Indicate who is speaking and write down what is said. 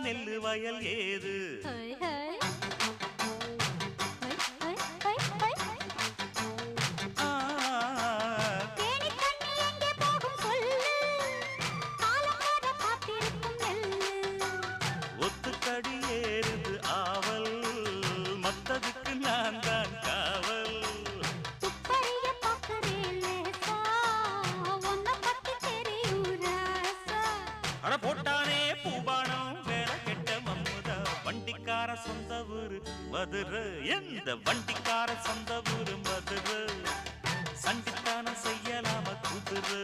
Speaker 1: நெல்லு வயல் ஏது ஒத்துக்கடி ஏறுது ஆவல் மத்ததுக்கு நான் தான் காவல் அட போட்டானே பூபானம் வேலை கெட்ட மம்முதா வண்டிக்கார சொந்த ஊரு மதுரை எந்த வண்டிக்கார சொந்த ஊரு மதுரை சண்டித்தானம் செய்யலாம குதிரை